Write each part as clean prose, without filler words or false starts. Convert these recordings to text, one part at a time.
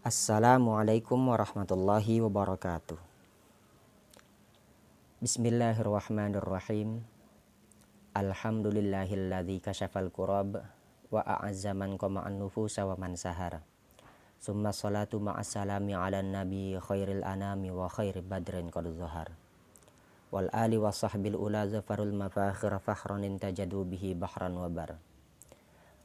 Assalamualaikum warahmatullahi wabarakatuh. Bismillahirrahmanirrahim. Alhamdulillahilladzi kasyafal kurab wa a'azza man qama'an nufusa wa man sahara. Summa salatu ma'assalami ala nabi khairil anami wa khairi badrin qad zahar. Wal ali wa sahbil ula zafarul mafakhir fakhran intajadu bihi bahran wa bar.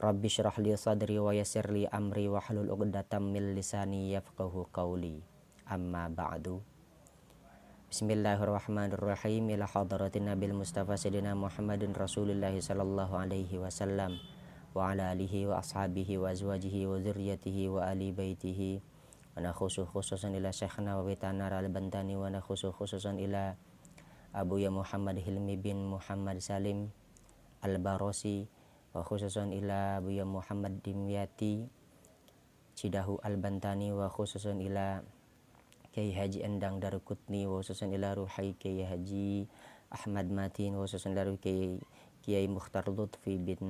Rabbi syrah li sadri wa yassir li amri wa hlul 'uqdatam min lisani yafqahu qawli. Amma ba'du. Bismillahirrahmanirrahim. Ila hadratin Nabil Mustafa Sayyidina Muhammadin Rasulillahi sallallahu alaihi wasallam wa ala alihi wa ashabihi wa azwajihi wa dzurriyyatihi wa ali baitihi. Wa nakhusu khususan ila syekhna wa bitanar al-Bantani wa nakhusu khususan ila Abuya Muhammad Hilmi bin Muhammad Salim Al-Barosi wa khususan ila Abuya Muhammad Dimyati Cidahu Al-Bantani wa khususan ila Kiai Haji Endang Darukutni wa khususan ila Ruhai Kiai Haji Ahmad Matin wa khususan ila Kiai Mukhtar Lutfi bin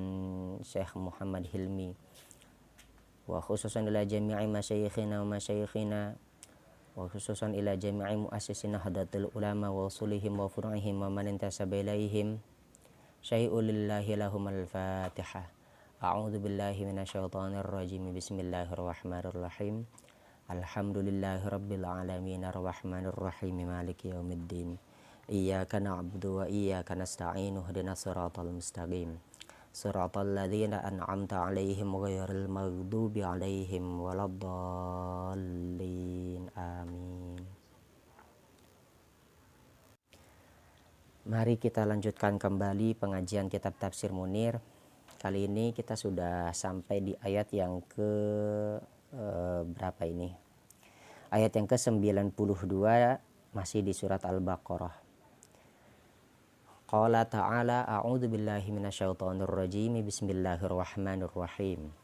Syekh Muhammad Hilmi wa khususan ila jami'i masyayikhina wa masyayikhina wa khususan ila jami'i muassisina Nahdlatul Ulama wa usulihim wa furu'ihim wa man intasaba ilaihim. Syai'ulillahi lahumul Fatihah. A'udzu billahi minasyaitonir rajim. Bismillahirrahmanirrahim. Alhamdulillahi rabbil alamin arrahmanir rahim maliki yaumiddin. Iyyaka na'budu wa iyyaka nasta'in ihdinas siratal mustaqim. Siratal ladzina an'amta 'alaihim ghairil maghdubi 'alaihim waladdallin. Amin. Mari kita lanjutkan kembali pengajian kitab Tafsir Munir. Kali ini kita sudah sampai di ayat yang ke berapa ini? Ayat yang ke-92 masih di surat Al-Baqarah. Qala ta'ala a'udzu billahi minasyaitonir rajim. Bismillahirrahmanirrahim.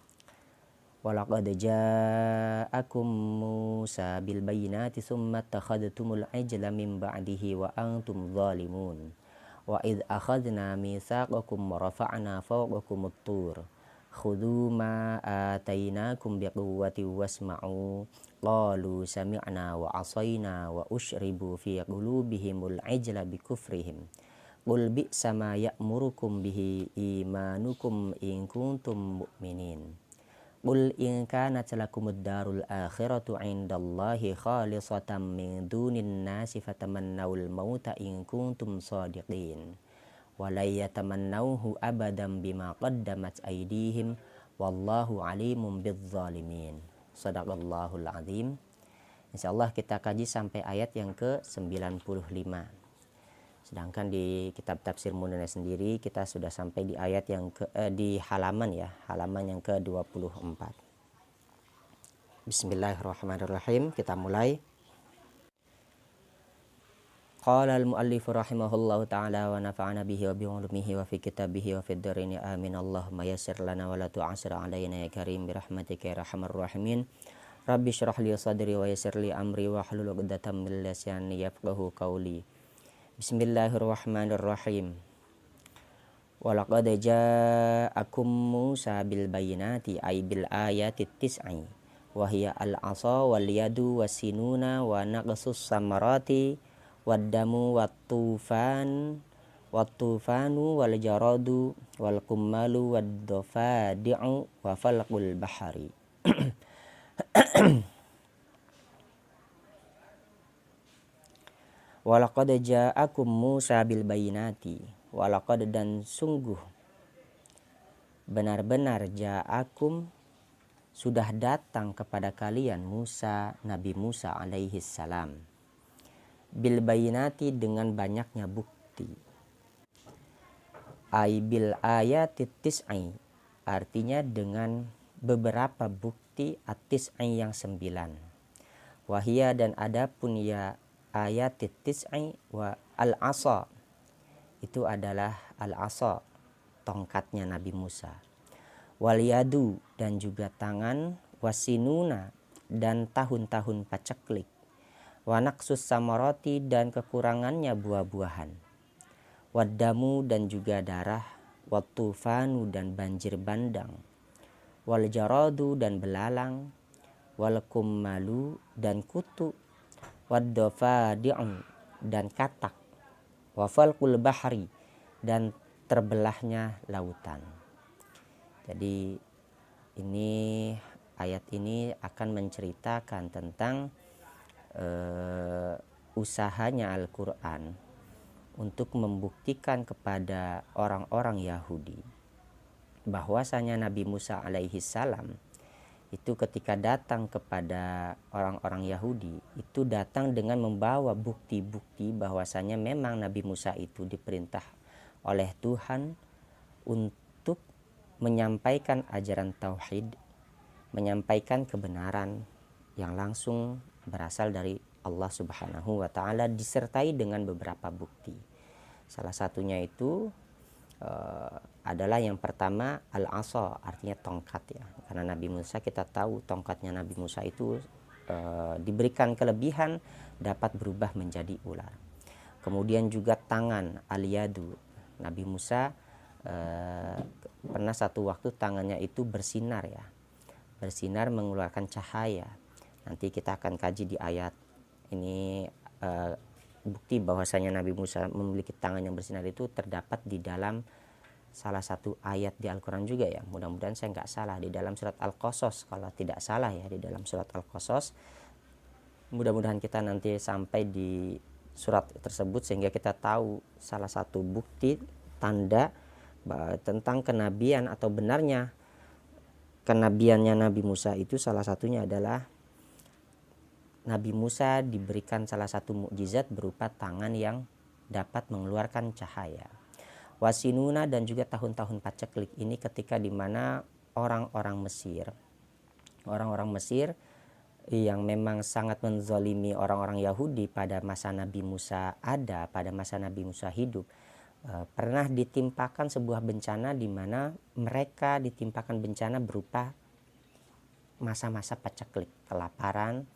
Walaqad ja'akum Musa bil bayyinati tsumma takhadtumul ajla min ba'dihi wa antum zalimun. Wa idh akhadna mitsaqakum wa rafa'na fawqakumut tur. Khudhu ma atainakum biquwwati wasma'u. Qalu sami'na wa 'asayna wa ushribu fi qulubihimul ajla bikufrihim. Qul bi'sa ma ya'murukum bihi imanukum in kuntum mu'minin. Qul in kanat lakumud darul akhiratu 'indallahi khalisatan min dunin nasi fatamannawul mauta in kuntum shadiqin. Wa la yatamannawhu abadan bima qaddamat aydihim wallahu alimun bizzalimin. Shadaqallahul azim. Insyaallah kita kaji sampai ayat yang ke-95. Sedangkan di kitab Tafsir Munir sendiri kita sudah sampai di ayat yang di halaman yang ke-24. Bismillahirrahmanirrahim. Kita mulai. Qala al-muallif rahimahullahu ta'ala wa nafa'ana bihi wa bi ulumihi wa fi kitabihi wa fid darini amin. Allahumma yassir lana wa la tu'assir alaina ya karim bi rahmatika ya arhamar rahimin. Rabbi shrah li sadri wa yassir li amri wa hlul 'uqdatam min lisani yafqahu qawli. Bismillahirrahmanirrahim. Walaqad ja'akum Musa bil bayyinati ay bil ayati tis'i wa hiya al-'asa wal yadu wasinuna wa naqsus samarati wad damu wat tufanu wal jaradu wal kummalu wad dafadi'u wa falqul bahari. Walaqad ja'akum Musa bil bayyinati. Walaqad dan sungguh benar-benar ja'akum sudah datang kepada kalian Nabi Musa alaihi salam bil bayyinati dengan banyaknya bukti. Ay bil ayati tis'i artinya dengan beberapa bukti at-tis'i yang 9. Wahia dan adapun ya ayat tis'i wa al-'asa itu adalah al-'asa tongkatnya Nabi Musa. Wal yadu dan juga tangan, wasinuna dan tahun-tahun paceklik. Wa naqsus samarati dan kekurangannya buah-buahan. Wadamu dan juga darah, wat tufanu dan banjir bandang. Wal jaradu dan belalang, wal kummalu dan kutu, wad dafadi'u dan katak, wa falqul bahri dan terbelahnya lautan. Jadi ini ayat ini akan menceritakan tentang usahanya Al-Quran untuk membuktikan kepada orang-orang Yahudi bahwasanya Nabi Musa alaihi salam itu ketika datang kepada orang-orang Yahudi itu datang dengan membawa bukti-bukti bahwasanya memang Nabi Musa itu diperintah oleh Tuhan untuk menyampaikan ajaran tauhid, menyampaikan kebenaran yang langsung berasal dari Allah Subhanahu wa taala disertai dengan beberapa bukti. Salah satunya itu adalah yang pertama al-asa, artinya tongkat ya. Karena Nabi Musa kita tahu tongkatnya Nabi Musa itu diberikan kelebihan dapat berubah menjadi ular. Kemudian juga tangan al-yadu. Nabi Musa pernah satu waktu tangannya itu bersinar ya. Bersinar mengeluarkan cahaya. Nanti kita akan kaji di ayat ini bukti bahwasanya Nabi Musa memiliki tangan yang bersinar itu terdapat di dalam salah satu ayat di Al-Quran juga ya. Mudah-mudahan saya nggak salah, di dalam surat Al-Qasas kalau tidak salah ya, di dalam surat Al-Qasas. Mudah-mudahan kita nanti sampai di surat tersebut sehingga kita tahu salah satu bukti tanda tentang kenabian atau benarnya kenabiannya Nabi Musa itu salah satunya adalah Nabi Musa diberikan salah satu mukjizat berupa tangan yang dapat mengeluarkan cahaya. Wasinuna dan juga tahun-tahun paceklik ini ketika dimana orang-orang Mesir yang memang sangat menzalimi orang-orang Yahudi pada masa Nabi Musa pada masa Nabi Musa hidup, pernah ditimpakan sebuah bencana di mana mereka ditimpakan bencana berupa masa-masa paceklik, kelaparan,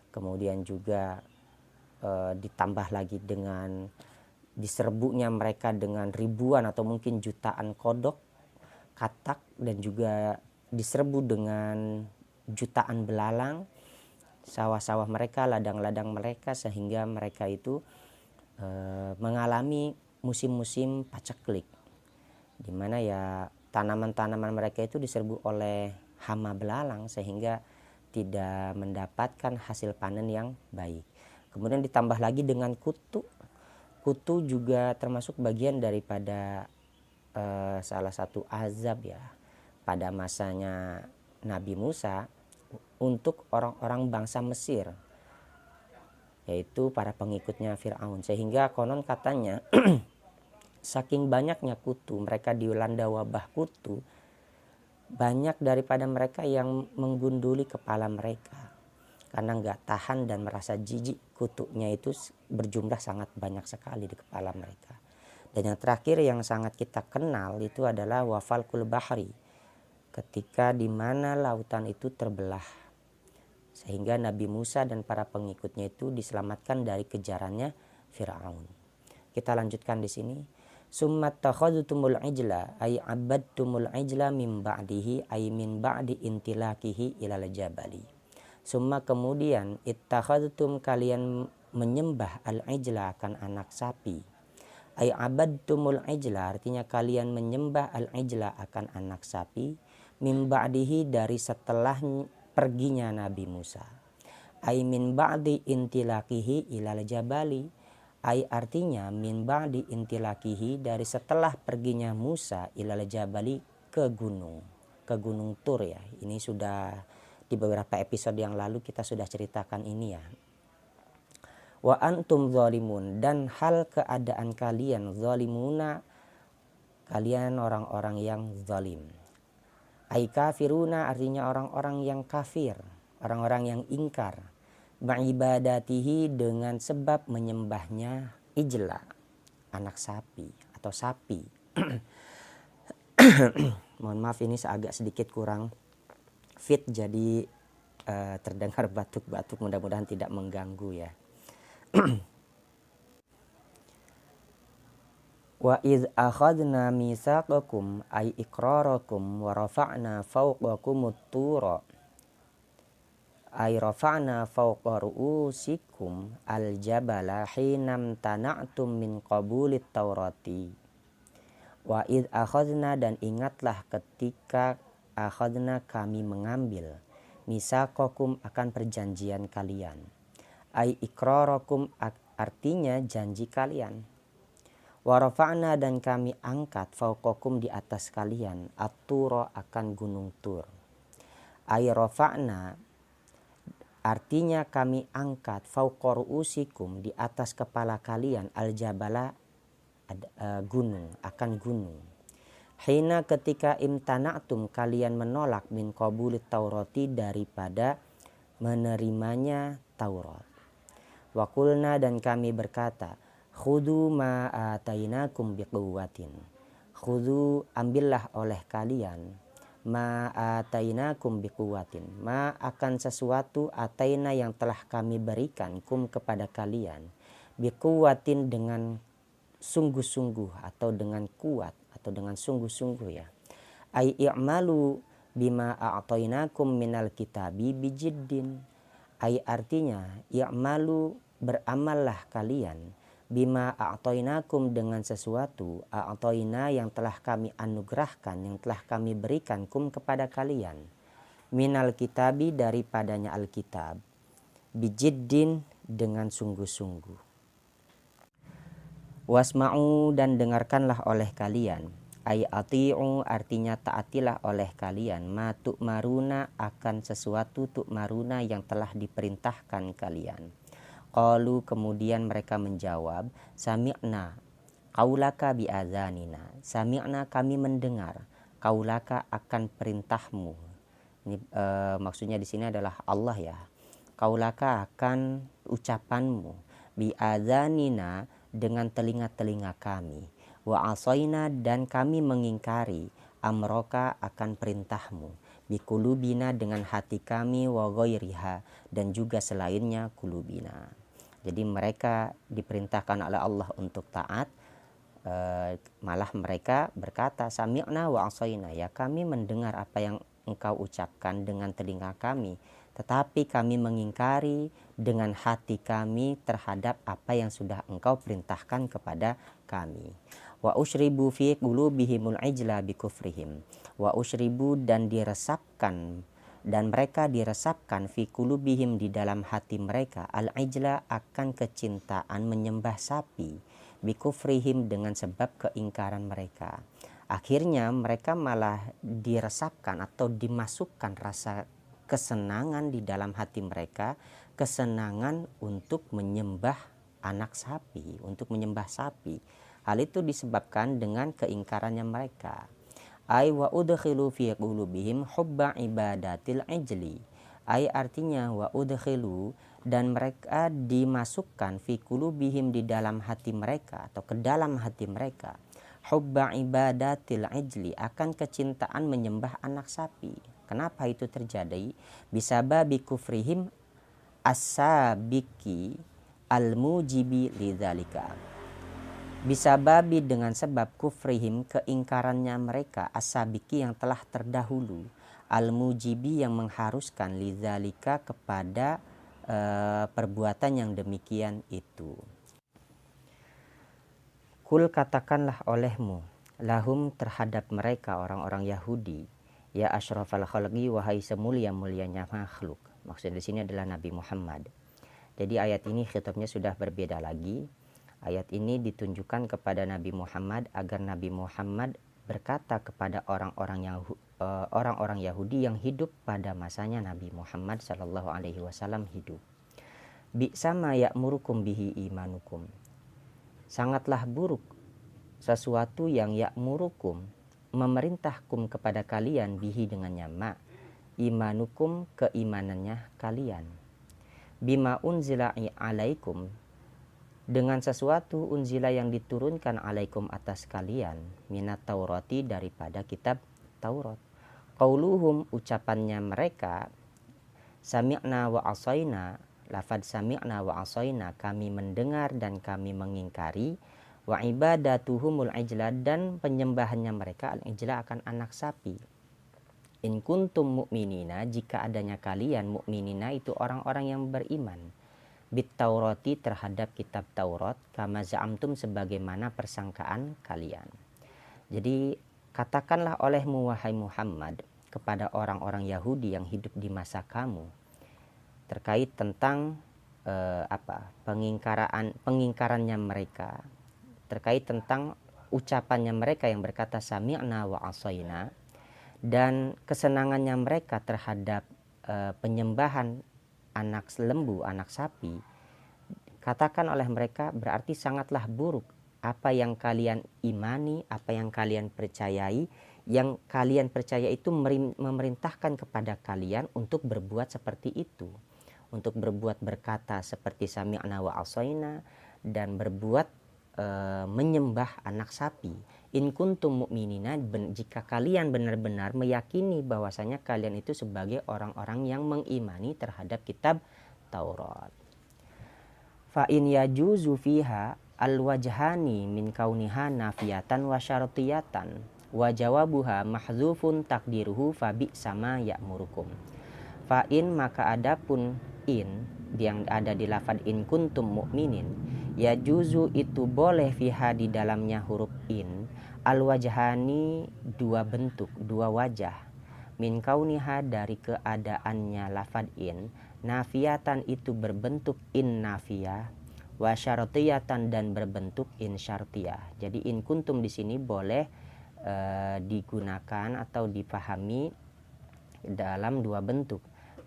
kemudian juga ditambah lagi dengan diserbunya mereka dengan ribuan atau mungkin jutaan kodok, katak, dan juga diserbu dengan jutaan belalang sawah-sawah mereka, ladang-ladang mereka, sehingga mereka itu mengalami musim-musim paceklik di mana ya tanaman-tanaman mereka itu diserbu oleh hama belalang sehingga tidak mendapatkan hasil panen yang baik. Kemudian ditambah lagi dengan kutu. Kutu juga termasuk bagian daripada salah satu azab ya pada masanya Nabi Musa untuk orang-orang bangsa Mesir, yaitu para pengikutnya Fir'aun. Sehingga konon katanya saking banyaknya kutu, mereka dilanda wabah kutu, banyak daripada mereka yang menggunduli kepala mereka karena nggak tahan dan merasa jijik. Kutunya itu berjumlah sangat banyak sekali di kepala mereka. Dan yang terakhir yang sangat kita kenal itu adalah wafalqul bahri, ketika di mana lautan itu terbelah sehingga Nabi Musa dan para pengikutnya itu diselamatkan dari kejarannya Fir'aun. Kita lanjutkan di sini. Summa takhadtumul ijla ay abadtumul ijla min ba'dihi ay min ba'di intilakihi ilal jabali. Summa kemudian ittakhadtum kalian menyembah al-ijla akan anak sapi. Ay abadtumul ijla artinya kalian menyembah al-ijla akan anak sapi min ba'dihi dari setelah perginya Nabi Musa. Ay min ba'di intilakihi ilal jabali. Ai artinya min ba'di intilakihi dari setelah perginya Musa ilal jabali ke gunung Tur ya. Ini sudah di beberapa episode yang lalu kita sudah ceritakan ini ya. Wa antum zalimun dan hal keadaan kalian zalimuna, kalian orang-orang yang zalim. Ai kafiruna artinya orang-orang yang kafir, orang-orang yang ingkar. Ma'ibadatihi dengan sebab menyembahnya ijla, anak sapi atau sapi. Mohon maaf ini agak sedikit kurang fit jadi terdengar batuk-batuk, mudah-mudahan tidak mengganggu ya. Wa iz akhadna mitsaqakum ay iqrarakum wa rafa'na fawqakumut tura. ay rafa'na fawqa ru'usikum al-jabala hinam tana'tum min qabulit taurati wa id akhadna, dan ingatlah ketika akhadna kami mengambil misaqakum akan perjanjian kalian, ay iqrarakum artinya janji kalian, wa rafa'na dan kami angkat fawqakum di atas kalian at-tura akan gunung Tur, ay rafa'na artinya kami angkat fauqa ru'usikum di atas kepala kalian al-jabala gunung, akan gunung. Hina ketika imtana'tum kalian menolak min qabulit taurati daripada menerimanya Taurat. Wa qulna dan kami berkata khudu ma atainakum biquwwatin. Khudu ambillah oleh kalian ma atainakum biquwatin, ma akan sesuatu ataina yang telah kami berikan kum kepada kalian, biquwatin dengan sungguh-sungguh atau dengan kuat atau dengan sungguh-sungguh ya. Ai i'malu bima a'tainakum minal kitabi bijiddin. Ai artinya i'malu beramallah kalian bima a'tainakum dengan sesuatu a'taina yang telah kami anugerahkan, yang telah kami berikan kum kepada kalian, minal kitabi daripadanya alkitab, bijiddin dengan sungguh-sungguh. Wasma'u dan dengarkanlah oleh kalian, ay ati'u artinya taatilah oleh kalian, ma tu'maruna akan sesuatu tu'maruna yang telah diperintahkan kalian. Qalu kemudian mereka menjawab, sami'na qaulaka bi'adzanina. Sami'na kami mendengar qaulaka akan perintahmu. Ini maksudnya di sini adalah Allah ya. Qaulaka akan ucapanmu, bi'adzanina dengan telinga-telinga kami. Wa asaina dan kami mengingkari amroka akan perintahmu, bikulubina dengan hati kami, wa ghairiha dan juga selainnya kulubina. Jadi mereka diperintahkan oleh Allah untuk taat, malah mereka berkata sami'na wa asaina, ya kami mendengar apa yang engkau ucapkan dengan telinga kami, tetapi kami mengingkari dengan hati kami terhadap apa yang sudah engkau perintahkan kepada kami. Wa usyribu fi qulubihimul ijla bikufrihim. Wa usyribu dan diresapkan, dan mereka diresapkan fi qulubihim di dalam hati mereka al-ijla akan kecintaan menyembah sapi, bikufrihim dengan sebab keingkaran mereka. Akhirnya mereka malah diresapkan atau dimasukkan rasa kesenangan di dalam hati mereka, kesenangan untuk menyembah anak sapi, untuk menyembah sapi. Hal itu disebabkan dengan keingkarannya mereka. Ay wa udkhilu fi qulubihim hubba ibadatil ijli. Ay artinya wa udkhilu dan mereka dimasukkan fi qulubihim di dalam hati mereka atau ke dalam hati mereka hubba ibadatil ijli akan kecintaan menyembah anak sapi. Kenapa itu terjadi? Bisababi kufrihim as-sabiki al-mujibi lidzalika. Bisa babi dengan sebab kufrihim keingkarannya mereka as-sabiki yang telah terdahulu, al-mujibi yang mengharuskan lidzalika kepada perbuatan yang demikian itu. Kul katakanlah olehmu lahum terhadap mereka orang-orang Yahudi, ya asyrafal khalqi wahai semulia-mulianya makhluk. Maksud di sini adalah Nabi Muhammad. Jadi ayat ini khitabnya sudah berbeda lagi. Ayat ini ditunjukkan kepada Nabi Muhammad agar Nabi Muhammad berkata kepada orang-orang Yahudi yang hidup pada masanya Nabi Muhammad sallallahu alaihi wasallam hidup. Bi sama ya'murukum bihi imanukum. Sangatlah buruk sesuatu yang ya'murukum memerintahkum kepada kalian bihi dengannya ma imanukum keimanannya kalian. Bima unzila alaikum dengan sesuatu unzila yang diturunkan alaikum atas kalian minat taurati daripada kitab Taurat. Qauluhum ucapannya mereka sami'na wa asaina, lafad sami'na wa asaina kami mendengar dan kami mengingkari, wa ibadatuhumul ijla dan penyembahannya mereka al ijla akan anak sapi. In kuntum mu'minina, jika adanya kalian, mu'minina itu orang-orang yang beriman, bit Taurati terhadap kitab Taurat, kama za'amtum sebagaimana persangkaan kalian. Jadi katakanlah olehmu wahai Muhammad kepada orang-orang Yahudi yang hidup di masa kamu terkait tentang pengingkarannya mereka, terkait tentang ucapannya mereka yang berkata sami'na wa asaina, dan kesenangannya mereka terhadap penyembahan anak lembu, anak sapi. Katakan oleh mereka, berarti sangatlah buruk apa yang kalian imani, apa yang kalian percayai. Yang kalian percaya itu memerintahkan kepada kalian untuk berbuat seperti itu, untuk berbuat berkata seperti sami'na wa asaina, dan berbuat menyembah anak sapi. In kuntum mu'minina, jika kalian benar-benar meyakini bahwasanya kalian itu sebagai orang-orang yang mengimani terhadap kitab Taurat. Fa in yajuzu fiha al-wajhani min kauniha nafiyatan wa syartiyatan wa jawabuha mahdzufun takdiruhu fa bi sama ya'murukum. Fa in, maka adapun in yang ada di lafaz in kuntum mu'minin, ya juzu itu boleh fiha di dalamnya huruf in al-wajhani, dua bentuk, dua wajah, min kauniha dari keadaannya lafaz in nafiyatan itu berbentuk in nafiyah, wa syartiyatan dan berbentuk in syartiyah. Jadi in kuntum di sini boleh digunakan atau dipahami dalam dua bentuk.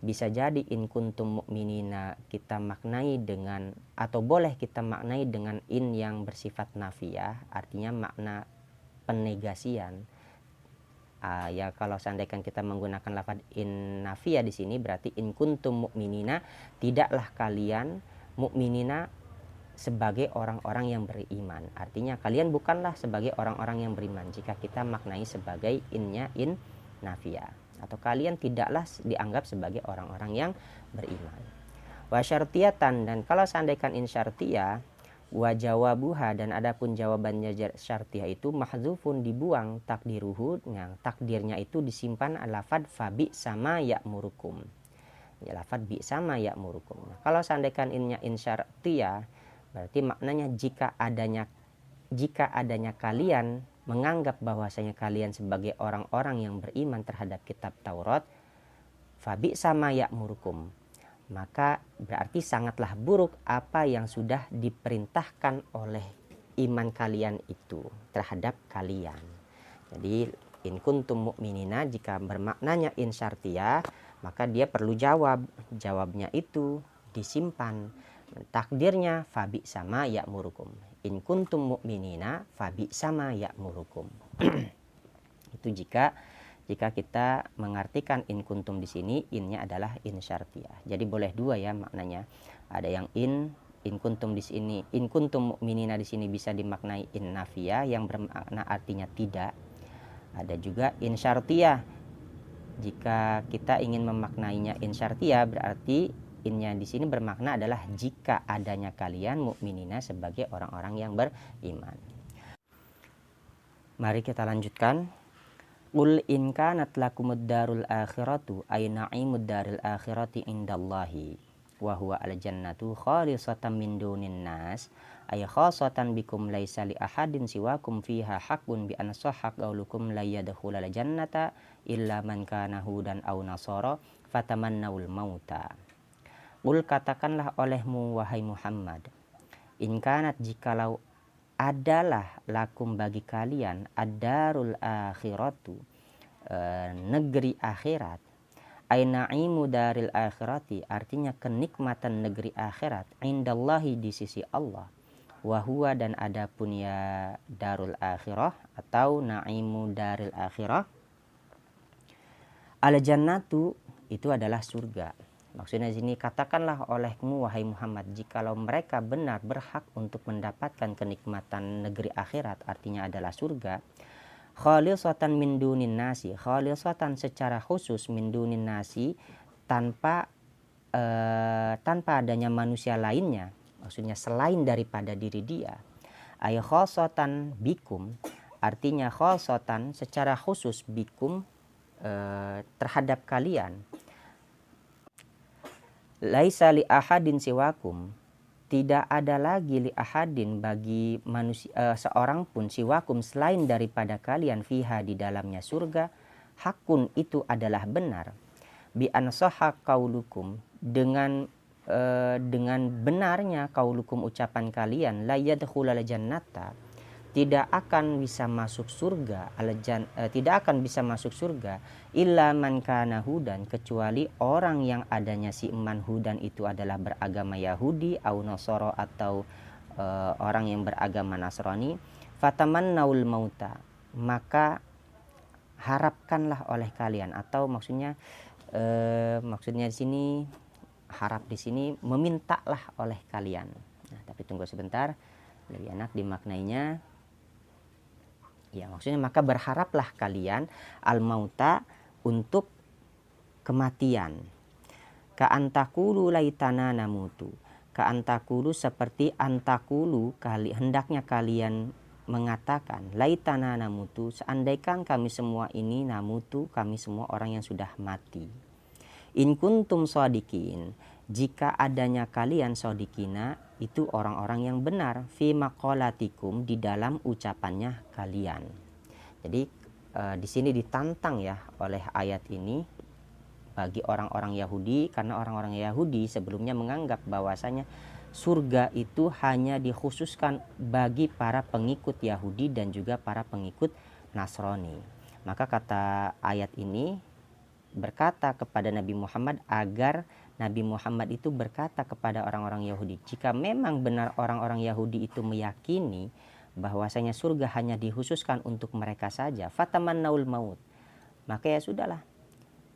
Bisa jadi in kuntum mu'minina kita maknai dengan, atau boleh kita maknai dengan in yang bersifat nafiyah, artinya makna penegasian. Ya kalau seandainya kita menggunakan lafaz in nafiyah di sini berarti in kuntum mu'minina, tidaklah kalian mu'minina sebagai orang-orang yang beriman. Artinya kalian bukanlah sebagai orang-orang yang beriman jika kita maknai sebagai innya in nafiyah, atau kalian tidaklah dianggap sebagai orang-orang yang beriman. Wa syartiyatan, dan kalau seandainya in syartiyah, wa jawabuha, dan adapun jawabannya syartiyah itu mahdzufun dibuang, takdiruhu yang takdirnya itu disimpan lafad fabi sama ya'murukum. Ya, lafad bi sama ya'murukum. Nah, kalau seandainya innya in syartiyah berarti maknanya jika adanya kalian menganggap bahwasanya kalian sebagai orang-orang yang beriman terhadap kitab Taurat, fabi sama ya'murukum, maka berarti sangatlah buruk apa yang sudah diperintahkan oleh iman kalian itu terhadap kalian. Jadi in kuntum mu'minina jika bermaknanya in syartiyah, maka dia perlu jawabnya itu disimpan, takdirnya fabi sama ya'murukum. In kuntum mu'minina fabi sama ya'murukum. Itu jika kita mengartikan in kuntum di sini, innya adalah in syartiyah. Jadi boleh dua ya maknanya. Ada yang in kuntum di sini, in kuntum mu'minina di sini bisa dimaknai in nafiyah yang bermakna artinya tidak. Ada juga in syartiyah. Jika kita ingin memaknainya in syartiyah berarti innya di sini bermakna adalah jika adanya kalian mukminina sebagai orang-orang yang beriman. Mari kita lanjutkan. Qul in kanat lakumud darul akhiratu ay na'imud daril akhirati indallahi wa huwa al-jannatu khalisatan min dunin nas ay khasatan bikum laisa li ahadin siwakum fiha haqqun bi an sahha qaulukum la yadkhulul jannata illa man kana hudan aw nasara fatamannawul mauta. Qul, katakanlah olehmu wahai Muhammad, in kanat jikalau adalah lakum bagi kalian ad-darul akhiratu, negeri akhirat, ay na'imu daril akhirati, artinya kenikmatan negeri akhirat, indallahi di sisi Allah, wa huwa, dan adapun ya darul akhirah atau na'imu daril akhirah, al jannatu itu adalah surga. Maksudnya di sini katakanlah olehmu wahai Muhammad, jikalau mereka benar berhak untuk mendapatkan kenikmatan negeri akhirat, artinya adalah surga, khalisatan min dunin nasi, khalisatan secara khusus min dunin nasi, tanpa adanya manusia lainnya, maksudnya selain daripada diri dia. Ay khasatan bikum, artinya khasatan secara khusus bikum terhadap kalian, laisa li ahadin siwakum, tidak ada lagi li ahadin bagi manusia seorang pun siwakum selain daripada kalian fiha di dalamnya surga, hakun itu adalah benar, bi ansaha qaulukum dengan benarnya qaulukum ucapan kalian, la yadkhulul jannata, tidak akan bisa masuk surga tidak akan bisa masuk surga illa man kana hudan, kecuali orang yang adanya si man hudan itu adalah beragama Yahudi au Nasara, atau orang yang beragama Nasrani. Fatamannaul mauta, maka harapkanlah oleh kalian, atau maksudnya di sini harap di sini memintalah oleh kalian. Nah, tapi tunggu sebentar, lebih enak dimaknainya. Ya, maksudnya maka berharaplah kalian al-mauta, untuk kematian. Ka antakulu laitana namutu. Ka antakulu, seperti antakulu, hendaknya kalian mengatakan, laitana namutu, seandainya kami semua ini namutu, kami semua orang yang sudah mati. In kuntum shodikin, jika adanya kalian shodikina, itu orang-orang yang benar, fi maqalatikum, di dalam ucapannya kalian. Jadi di sini ditantang ya oleh ayat ini bagi orang-orang Yahudi, karena orang-orang Yahudi sebelumnya menganggap bahwasanya surga itu hanya dikhususkan bagi para pengikut Yahudi dan juga para pengikut Nasrani. Maka kata ayat ini berkata kepada Nabi Muhammad agar Nabi Muhammad itu berkata kepada orang-orang Yahudi, jika memang benar orang-orang Yahudi itu meyakini bahwasanya surga hanya dikhususkan untuk mereka saja, fatamannaul maut, maka ya sudahlah,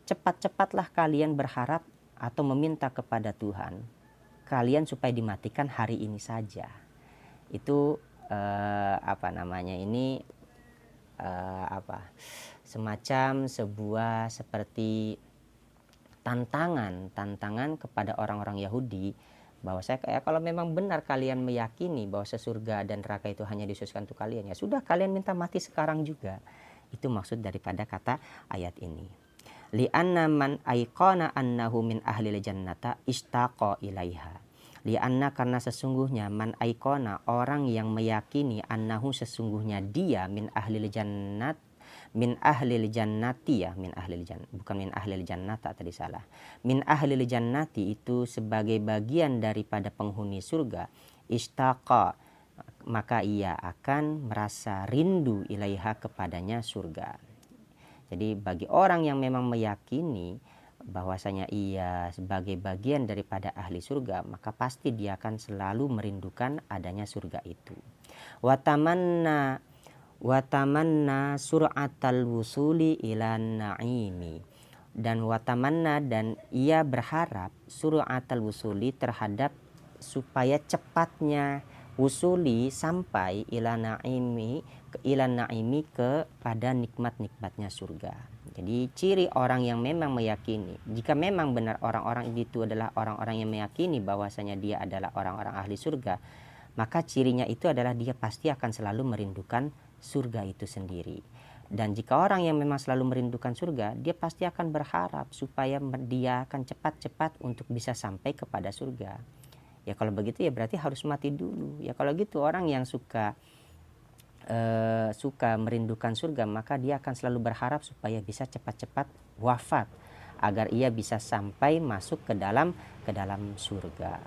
cepat-cepatlah kalian berharap atau meminta kepada Tuhan kalian supaya dimatikan hari ini saja. Itu semacam sebuah seperti tantangan kepada orang-orang Yahudi, bahwa kalau memang benar kalian meyakini bahwa surga dan neraka itu hanya dikhususkan untuk kalian, ya sudah, kalian minta mati sekarang juga. Itu maksud daripada kata ayat ini. Li'anna man aiqana annahu min ahlil jannata istaqa ilaiha. Li'anna, karena sesungguhnya, man aiqana, orang yang meyakini, annahu, sesungguhnya dia, min ahlil jannat, min ahlil jannati, ya, bukan min ahlil jannata, tadi salah. Min ahlil jannati itu sebagai bagian daripada penghuni surga. Istaqa, maka ia akan merasa rindu ilaiha, kepadanya surga. Jadi bagi orang yang memang meyakini bahwasanya ia sebagai bagian daripada ahli surga, maka pasti dia akan selalu merindukan adanya surga itu. Watamanna sur'atal wusuli ilan na'imi, dan watamanna, dan ia berharap, sur'atal wusuli, terhadap supaya cepatnya wusuli, sampai ilan na'imi, kepada nikmat-nikmatnya surga. Jadi ciri orang yang memang meyakini, jika memang benar orang-orang itu adalah orang-orang yang meyakini bahwasanya dia adalah orang-orang ahli surga, maka cirinya itu adalah dia pasti akan selalu merindukan surga itu sendiri. Dan jika orang yang memang selalu merindukan surga, dia pasti akan berharap supaya dia akan cepat-cepat untuk bisa sampai kepada surga. Ya kalau begitu ya berarti harus mati dulu. Ya kalau gitu orang yang suka merindukan surga, maka dia akan selalu berharap supaya bisa cepat-cepat wafat agar ia bisa sampai masuk ke dalam surga.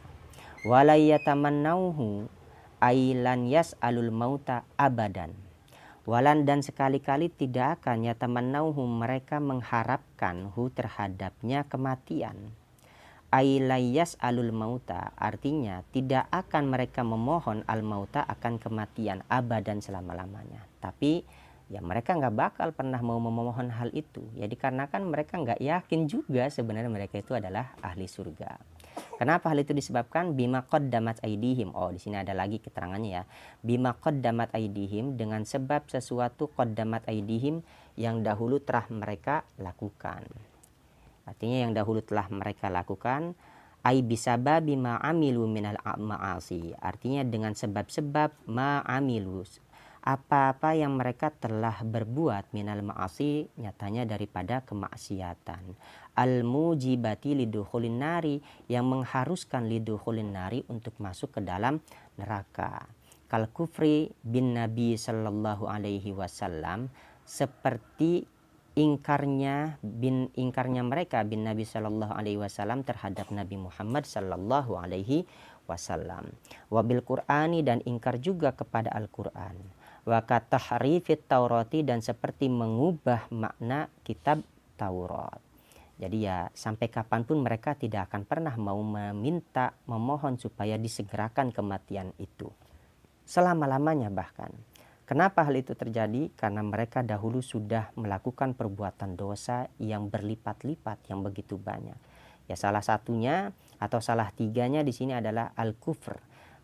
Wala yatamannauhu ailan yas'alul mauta abadan. Walan, dan sekali-kali tidak akan yatamannauhu, mereka mengharapkan hu, terhadapnya kematian. Ailayas alul mauta, artinya tidak akan mereka memohon al mauta, akan kematian, abadan, selama-lamanya. Tapi ya mereka nggak bakal pernah mau memohon hal itu, ya dikarenakan mereka nggak yakin juga sebenarnya mereka itu adalah ahli surga. Kenapa hal itu disebabkan? Bima qaddamat aidihim. Oh, di sini ada lagi keterangannya ya. Bima qaddamat aidihim, dengan sebab sesuatu qaddamat aidihim, yang dahulu telah mereka lakukan. Artinya yang dahulu telah mereka lakukan, ai bisababi ma amilu minal ma'asi, artinya dengan sebab-sebab ma amilu, apa-apa yang mereka telah berbuat minal ma'asi, nyatanya daripada kemaksiatan, al-mujibati lidukhulin nari, yang mengharuskan lidukhulin nari, untuk masuk ke dalam neraka, kal kufri bin Nabi sallallahu alaihi wasallam, seperti ingkarnya mereka bin Nabi sallallahu alaihi wasallam terhadap Nabi Muhammad sallallahu alaihi wasallam, wabil Qur'ani, dan ingkar juga kepada Al-Qur'an, wa katahrifit Taurati, dan seperti mengubah makna kitab Taurat. Jadi ya sampai kapanpun mereka tidak akan pernah mau memohon supaya disegerakan kematian itu, selama-lamanya bahkan. Kenapa hal itu terjadi? Karena mereka dahulu sudah melakukan perbuatan dosa yang berlipat-lipat, yang begitu banyak. Ya salah satunya atau salah tiganya di sini adalah al-kufr.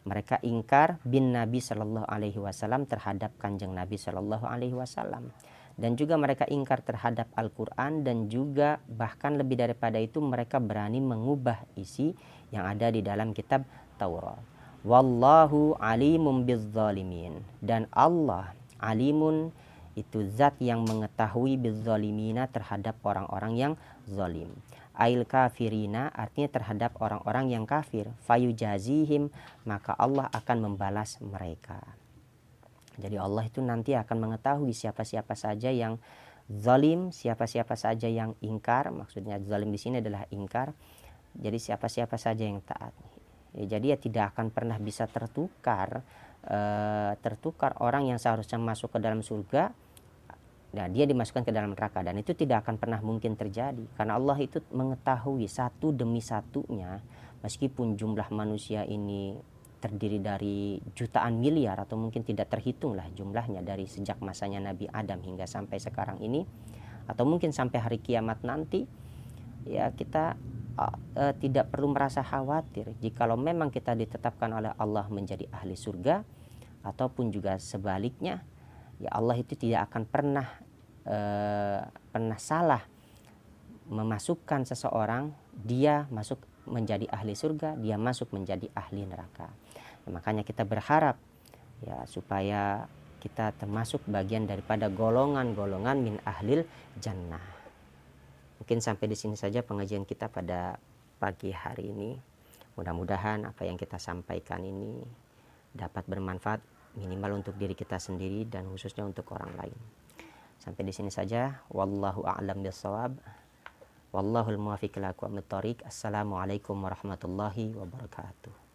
Mereka ingkar bin Nabi Shallallahu Alaihi Wasallam terhadap kanjeng Nabi Shallallahu Alaihi Wasallam, dan juga mereka ingkar terhadap Al-Quran, dan juga bahkan lebih daripada itu mereka berani mengubah isi yang ada di dalam kitab Taurat. Wallahu alimun bizzalimin, dan Allah alimun, itu zat yang mengetahui bizzalimina, terhadap orang-orang yang zalim. Ail kafirina, artinya terhadap orang-orang yang kafir. Fayujazihim, maka Allah akan membalas mereka. Jadi Allah itu nanti akan mengetahui siapa-siapa saja yang zalim, siapa-siapa saja yang ingkar. Maksudnya zalim di sini adalah ingkar. Jadi siapa-siapa saja yang taat. Ya, jadi ya tidak akan pernah bisa tertukar orang yang seharusnya masuk ke dalam surga, nah dia dimasukkan ke dalam neraka, dan itu tidak akan pernah mungkin terjadi, karena Allah itu mengetahui satu demi satunya. Meskipun jumlah manusia ini terdiri dari jutaan miliar, atau mungkin tidak terhitung lah jumlahnya dari sejak masanya Nabi Adam hingga sampai sekarang ini, atau mungkin sampai hari kiamat nanti, ya kita tidak perlu merasa khawatir jikalau memang kita ditetapkan oleh Allah menjadi ahli surga, ataupun juga sebaliknya. Ya Allah itu tidak akan pernah salah memasukkan seseorang, dia masuk menjadi ahli surga, dia masuk menjadi ahli neraka. Ya, makanya kita berharap ya supaya kita termasuk bagian daripada golongan-golongan min ahlil jannah. Mungkin sampai di sini saja pengajian kita pada pagi hari ini. Mudah-mudahan apa yang kita sampaikan ini dapat bermanfaat, minimal untuk diri kita sendiri dan khususnya untuk orang lain. Sampai di sini saja. Wallahu a'lam bishawab. Wallahul muwaffiq ila aqwamit thoriq. Assalamualaikum warahmatullahi wabarakatuh.